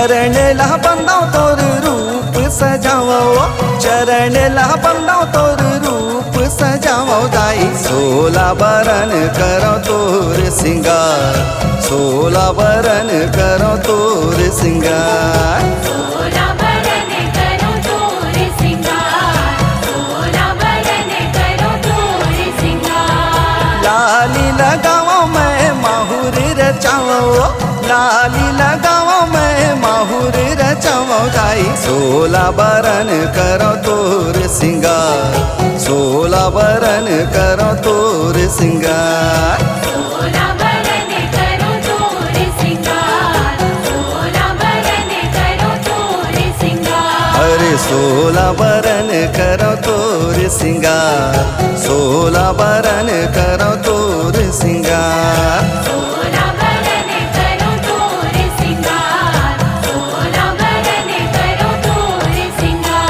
चरण ला बंदाओ तोर रूप सजाओ, चरण ला बंदाओ तोर रूप सजाओ दाई। 16 बरन करो तोर सिंगार, 16 बरन करो तोर सिंगार। 16 बरन करो तोर सिंगार, 16 बरन करो तोर सिंगार। लाली लगाओ मैं माहुर रचाओ, लाली लगाओ मैं माहुर रचाओ दाई। 16 बरन करो तोर सिंगार, 16 बरन करो तोर सिंगार। 16 बरन करो तोर सिंगार, 16 बरन करो तोर सिंगार। अरे 16 बरन करो तोर सिंगार, 16 बरन करो तोर सिंगार। 16 बरन करो तोर सिंगार, 16 बरन करो तोर सिंगार।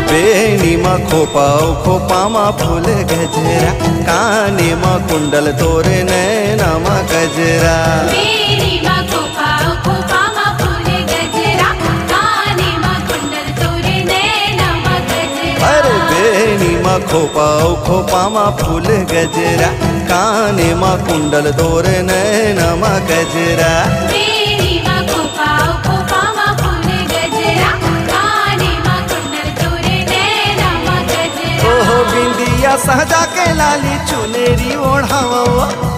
बेनी मा खोपाओ खोपा मा फूल गजरा, काने मा कुंडल तोरे नैना मा गजरा। मेरी माँ खोपा खोपा माँ फूल गजरा, काने माँ कुंडल तोरे नैना माँ गजरा। अरे बेनी मा खोपाओ खोपा मा फूल गजरा, काने मा कुंडल तोरे नैना मा गजरा। मेरी माँ खोपा खोपा माँ फूल गजरा, काने माँ कुंडल तोरे नैना माँ गजरा। ओहो बिंदिया सहजा के लाली चुनेरी ओढ़ावो,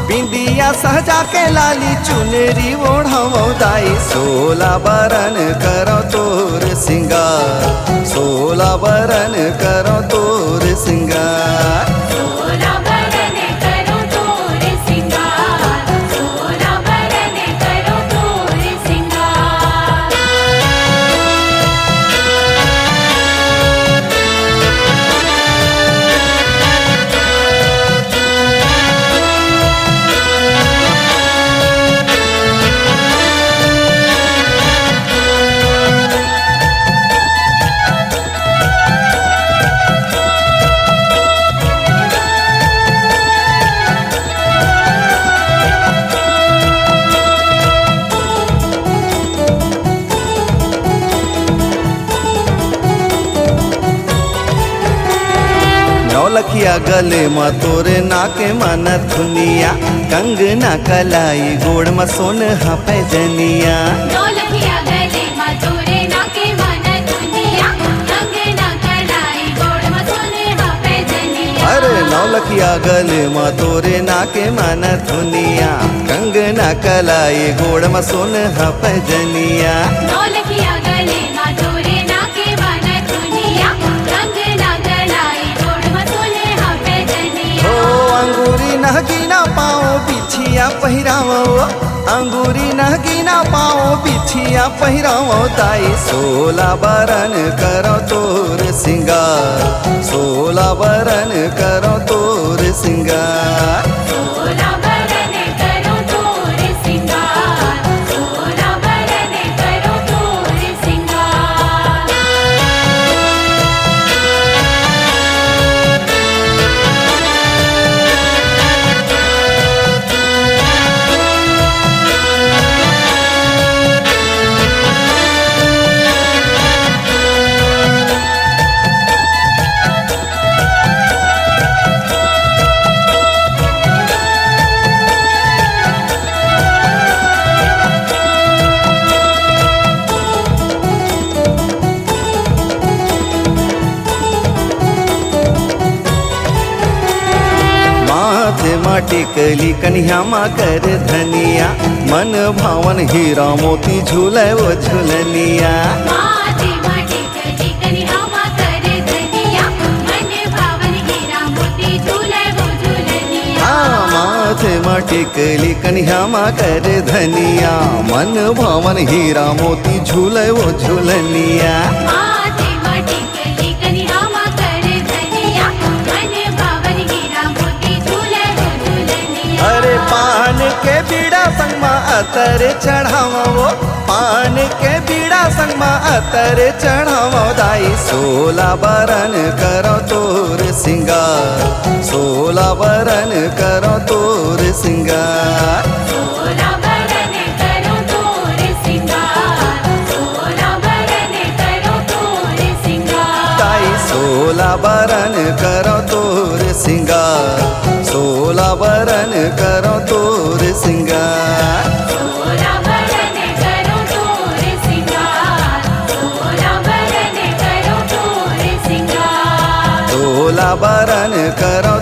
बिंदिया सहजा के लाली चुनेरी ओढ़ावो दाई। 16 बरन करो तोर सिंगार, 16 बरन करो तोर सिंगार। 16 बरन करो तोर सिंगार, 16 बरन करो तोर सिंगार। नौलखिया गले मा तोरे नाके मन धुनिया, कंगना कलाई गोड़ मा सोन हा पैजनिया। नौलखिया गले माँ तोरे नाके मन दुनिया, कंगना कलाई गोड़ में सोने हा पैजनिया। अरे नौलखिया गले मा तोरे नाके मन धुनिया, कंगना कलाई गोड़ मा सोन हा पैजनिया। नौलखिया गले माँ तोरे नाके मन दुनिया, कंगना कलाई गोड़ में सोने हा पैजनिया। ओ अंगूरी नहकीना पाओ बिछिया पहिरावो, अंगूरी नहकीना पाओ बिछिया पहिरावो दाई। 16 बरन करो तोर सिंगार, 16 बरन करो तोर सिंगार। 16 बरन करो तोर सिंगार, 16 बरन करो तोर सिंगार। माथे माटी कली कन्या मा कर धनिया, मन भावन हीरा मोती झूले वो झूलनिया। माथे माटी कली कन्या मा कर धनिया, मन भावन हीरा मोती झूले वो झूलनिया। टिकली कन्ह्यामा कर धनिया मन भवन हीरा मोती झूले वो झूलनिया माथे मटिकली कन्हैया कर धनिया मन भावन हीरा मोती झूले वो झूलनिया अरे पान के बीड़ा संग मा अतर चढ़ावो पान के बीड़ा संग मा अतर चढ़ावो दाई 16 बरन करो तोर सिंगार 16 बरन करो तोर सिंगार 16 बरन करो तोर सिंगार 16 बरन करो तोर सिंगार ताई 16 बरन करो तोर सिंगार 16 बरन करो तोर सिंगार 16 बरन करो तोर सिंगार 16 बरन करो तोर सिंगार 16 बरन करो